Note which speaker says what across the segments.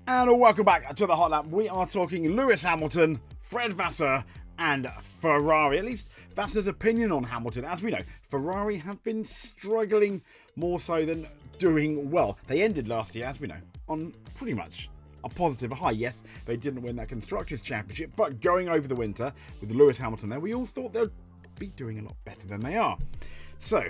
Speaker 1: And welcome back to the Hot Lap. We are talking Lewis Hamilton, Fred Vasseur, and Ferrari. At least Vasseu's opinion on Hamilton. As we know, Ferrari have been struggling more so than doing well. They ended last year, as we know, on pretty much a positive high. Yes, they didn't win that Constructors' Championship, but going over the winter with Lewis Hamilton there, we all thought they'd be doing a lot better than they are. So,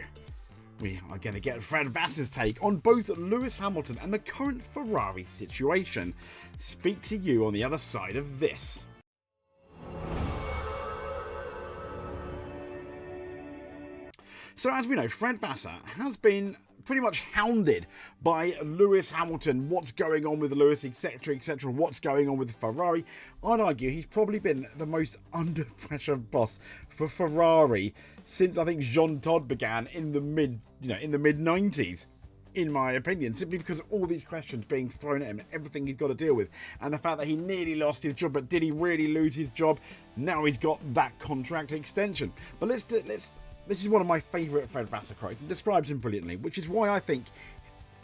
Speaker 1: we are going to get Fred Vasseur's take on both Lewis Hamilton and the current Ferrari situation. Speak to you on the other side of this. So as we know, Fred Vasseur has been pretty much hounded by Lewis Hamilton. What's going on with Lewis, etc, etc, what's going on with Ferrari. I'd argue he's probably been the most under pressure boss for Ferrari since I think Jean Todt began in the mid 90s, in my opinion, simply because of all these questions being thrown at him, everything he's got to deal with, and the fact that he nearly lost his job, but did he really lose his job? Now he's got that contract extension. But this is one of my favourite Fred Vasseur quotes. It describes him brilliantly, which is why I think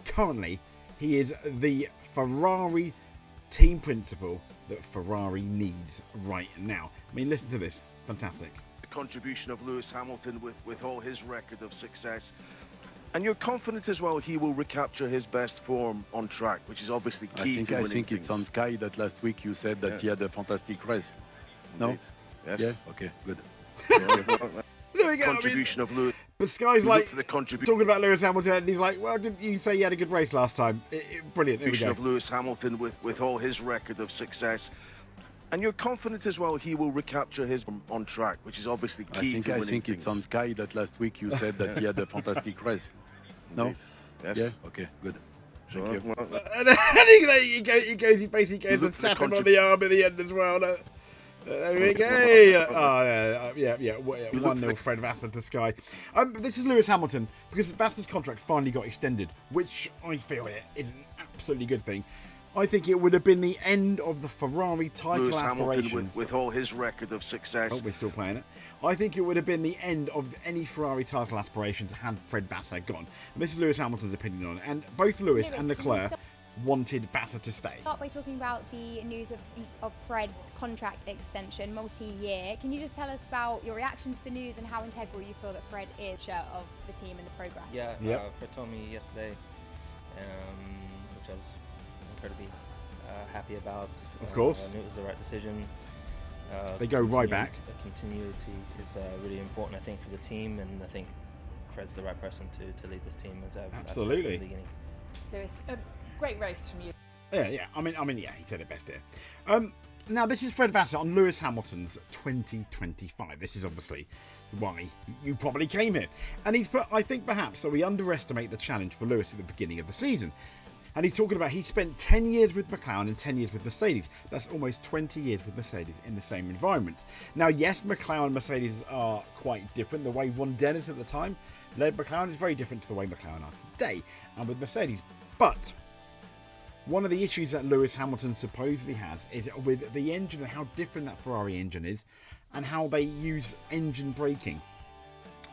Speaker 1: currently he is the Ferrari team principal that Ferrari needs right now. I mean, listen to this. Fantastic.
Speaker 2: The contribution of Lewis Hamilton with all his record of success. And you're confident as well he will recapture his best form on track, which is obviously key to winning.
Speaker 3: I think it's on Sky that last week you said that he had a fantastic race. No?
Speaker 2: Yes.
Speaker 3: Yeah? Okay, good.
Speaker 1: There we go.
Speaker 2: Contribution of Lewis.
Speaker 1: But Sky's like
Speaker 2: talking
Speaker 1: about Lewis Hamilton, and he's like, well, didn't you say you had a good race last time? Brilliant.
Speaker 2: Contribution of Lewis Hamilton with all his record of success. And you're confident as well he will recapture his on track, which is obviously key to winning.
Speaker 3: I think it's on Sky that last week you said that he had a fantastic race. No?
Speaker 2: Yes.
Speaker 3: Yeah? Okay, good. Thank you.
Speaker 1: And he basically goes and taps him on the arm at the end as well. There we go. 1-0 Fred Vasseur to Sky. This is Lewis Hamilton, because Vasseur's contract finally got extended, which I feel is an absolutely good thing. I think it would have been the end of the Ferrari title
Speaker 2: Lewis
Speaker 1: aspirations.
Speaker 2: Hamilton with all his record of success.
Speaker 1: Oh, we're still playing it. I think it would have been the end of any Ferrari title aspirations had Fred Vasseur gone. And this is Lewis Hamilton's opinion on it. And both Lewis and Leclerc wanted Vasseur to stay.
Speaker 4: Start by talking about the news of Fred's contract extension, multi-year. Can you just tell us about your reaction to the news and how integral you feel that Fred is of the team and the progress?
Speaker 5: Yeah, Fred told me yesterday, which I was incredibly happy about.
Speaker 1: Of course.
Speaker 5: I knew it was the right decision.
Speaker 1: They go right back.
Speaker 5: The continuity is really important, I think, for the team, and I think Fred's the right person to lead this team as I've said from the beginning.
Speaker 6: Lewis, a great race from you.
Speaker 1: Yeah. I mean, he said it best here. Now, this is Fred Vasseur on Lewis Hamilton's 2025. This is obviously why you probably came here. And he's put, I think perhaps that we underestimate the challenge for Lewis at the beginning of the season. And he's talking about he spent 10 years with McLaren and 10 years with Mercedes. That's almost 20 years with Mercedes in the same environment. Now, yes, McLaren and Mercedes are quite different. The way Ron Dennis at the time led McLaren is very different to the way McLaren are today and with Mercedes. But one of the issues that Lewis Hamilton supposedly has is with the engine and how different that Ferrari engine is and how they use engine braking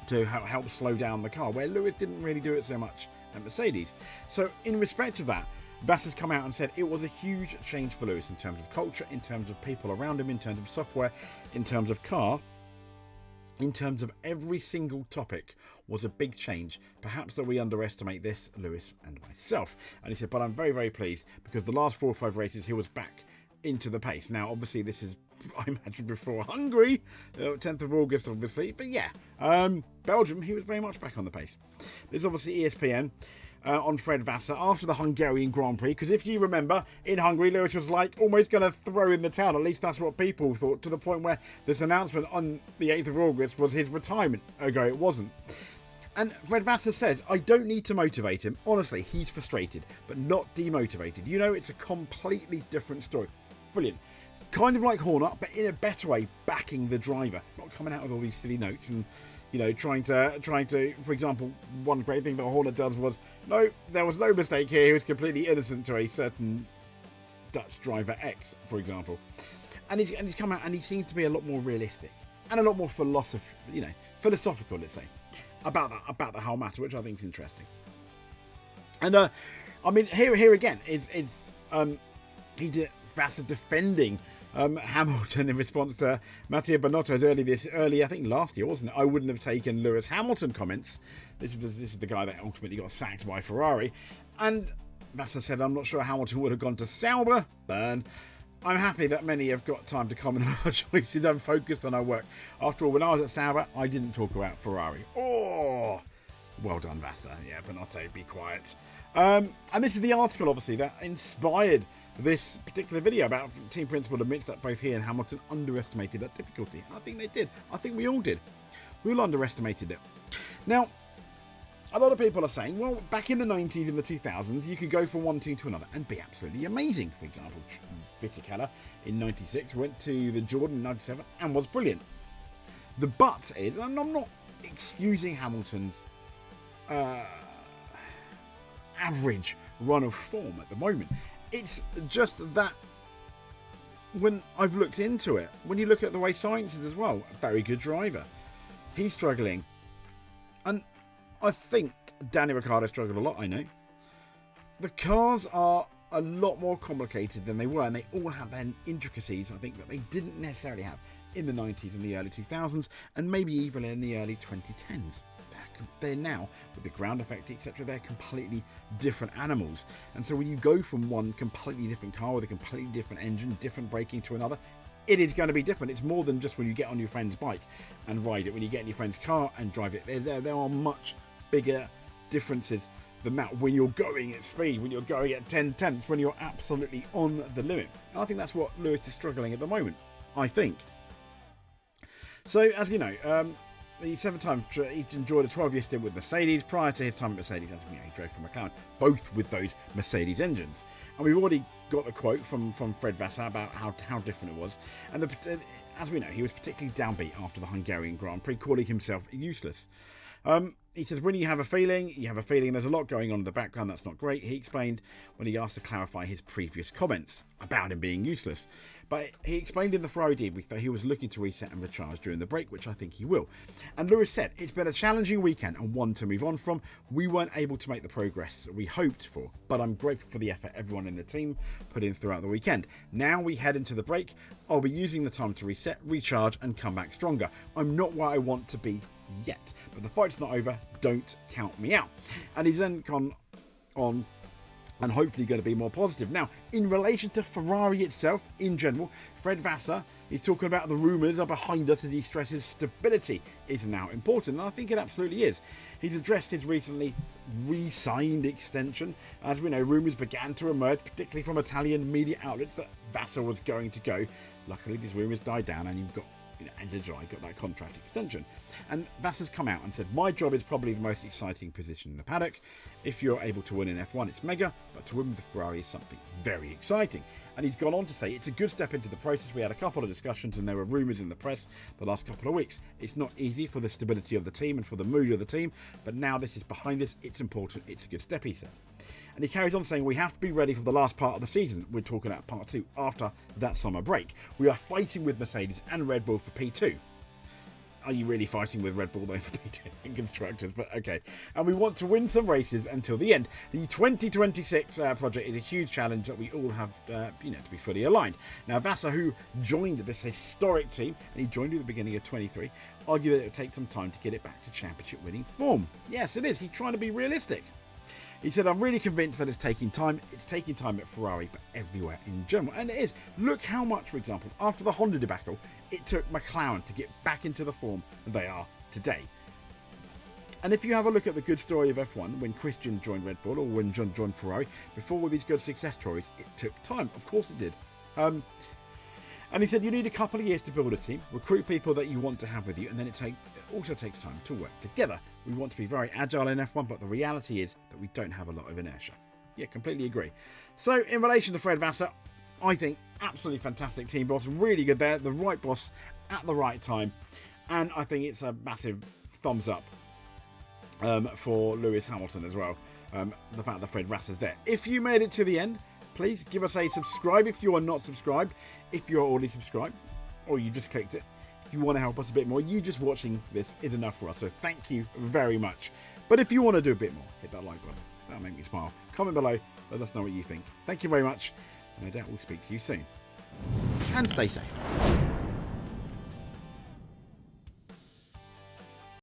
Speaker 1: to help slow down the car, where Lewis didn't really do it so much at Mercedes. So in respect of that, Vasseur's come out and said it was a huge change for Lewis in terms of culture, in terms of people around him, in terms of software, in terms of car, in terms of every single topic was a big change. Perhaps that we underestimate this, Lewis and myself. And he said, but I'm very, very pleased because the last 4 or 5 races he was back into the pace. Now, obviously, this is, I imagine, before Hungary, 10th of August, obviously. But yeah, Belgium, he was very much back on the pace. There's obviously ESPN on Fred Vasseur after the Hungarian Grand Prix. Because if you remember, in Hungary, Lewis was like almost going to throw in the towel. At least that's what people thought, to the point where this announcement on the 8th of August was his retirement. Ergo, it wasn't. And Fred Vasseur says, I don't need to motivate him. Honestly, he's frustrated, but not demotivated. You know, it's a completely different story. Brilliant. Kind of like Horner, but in a better way, backing the driver. Not coming out with all these silly notes and, you know, trying to, for example, one great thing that Horner does was, no, there was no mistake here. He was completely innocent to a certain Dutch driver X, for example. And he's come out and he seems to be a lot more realistic and a lot more philosophical, let's say, about the whole matter, which I think is interesting. And I mean, here again is he did Vasseur defending Hamilton in response to Matteo Binotto's early, I think last year, wasn't it? I wouldn't have taken Lewis Hamilton comments. This is the guy that ultimately got sacked by Ferrari. And Vasseur said, I'm not sure Hamilton would have gone to Sauber. Burn. I'm happy that many have got time to comment on our choices and focus on our work. After all, when I was at Sauber, I didn't talk about Ferrari. Oh, well done, Vasseur. Yeah, Binotto, be quiet. And this is the article, obviously, that inspired this particular video about team principal admits that both he and Hamilton underestimated that difficulty. I think they did. I think we all did. We all underestimated it. Now, a lot of people are saying, well, back in the 90s and the 2000s, you could go from one team to another and be absolutely amazing. For example, Vasseue in 96 went to the Jordan in 97 and was brilliant. The but is, and I'm not excusing Hamilton's average run of form at the moment. It's just that when I've looked into it, when you look at the way science is as well, a very good driver. He's struggling. And I think Danny Ricciardo struggled a lot, I know. The cars are a lot more complicated than they were, and they all have intricacies, I think, that they didn't necessarily have in the 90s and the early 2000s, and maybe even in the early 2010s. They're now, with the ground effect, etc., they're completely different animals. And so when you go from one completely different car with a completely different engine, different braking to another, it is going to be different. It's more than just when you get on your friend's bike and ride it, when you get in your friend's car and drive it. There are much bigger differences than that when you're going at speed, when you're going at 10/10ths, when you're absolutely on the limit. And I think that's what Lewis is struggling at the moment, I think. So, as you know, the 7-time, he enjoyed a 12-year stint with Mercedes. Prior to his time at Mercedes, as we know, he drove for McLaren, both with those Mercedes engines. And we've already got the quote from Fred Vasseur about how different it was. And as we know, he was particularly downbeat after the Hungarian Grand Prix, calling himself useless. He says, when you have a feeling there's a lot going on in the background that's not great. He explained when he asked to clarify his previous comments about him being useless. But he explained in the Ferrari debrief that he was looking to reset and recharge during the break, which I think he will. And Lewis said, it's been a challenging weekend and one to move on from. We weren't able to make the progress we hoped for, but I'm grateful for the effort everyone in the team put in throughout the weekend. Now we head into the break. I'll be using the time to reset, recharge and come back stronger. I'm not where I want to be yet, but the fight's not over. Don't count me out. And he's then gone on and hopefully going to be more positive. Now, in relation to Ferrari itself, in general, Fred Vasseur is talking about the rumours are behind us as he stresses stability is now important, and I think it absolutely is. He's addressed his recently re-signed extension. As we know, rumours began to emerge, particularly from Italian media outlets, that Vasseur was going to go. Luckily, these rumours died down and you've got end of July, got that contract extension. And Vasseur's come out and said, my job is probably the most exciting position in the paddock. If you're able to win in F1, it's mega, but to win with the Ferrari is something very exciting. And he's gone on to say, it's a good step into the process. We had a couple of discussions and there were rumours in the press the last couple of weeks. It's not easy for the stability of the team and for the mood of the team, but now this is behind us. It's important. It's a good step, he says. And he carries on saying, we have to be ready for the last part of the season. We're talking about part 2 after that summer break. We are fighting with Mercedes and Red Bull for P2. Are you really fighting with Red Bull though for P2 in constructors? But okay. And we want to win some races until the end. The 2026 project is a huge challenge that we all have to be fully aligned. Now, Vasseur, who joined this historic team, and he joined at the beginning of 23, argued that it would take some time to get it back to championship winning form. Yes, it is. He's trying to be realistic. He said, I'm really convinced that it's taking time. It's taking time at Ferrari, but everywhere in general. And it is. Look how much, for example, after the Honda debacle, it took McLaren to get back into the form they are today. And if you have a look at the good story of F1, when Christian joined Red Bull or when John joined Ferrari, before all these good success stories, it took time. Of course it did. And he said, you need a couple of years to build a team, recruit people that you want to have with you, and then it also takes time to work together. We want to be very agile in F1, but the reality is that we don't have a lot of inertia. Yeah, completely agree. So, in relation to Fred Vasseur, I think absolutely fantastic team boss, really good there, the right boss at the right time, and I think it's a massive thumbs up for Lewis Hamilton as well. The fact that Fred Vasseur's there. If you made it to the end, please give us a subscribe if you are not subscribed. If you're already subscribed, or you just clicked it, if you want to help us a bit more, you just watching this is enough for us. So thank you very much. But if you want to do a bit more, hit that like button. That'll make me smile. Comment below. Let us know what you think. Thank you very much. No doubt we'll speak to you soon. And stay safe.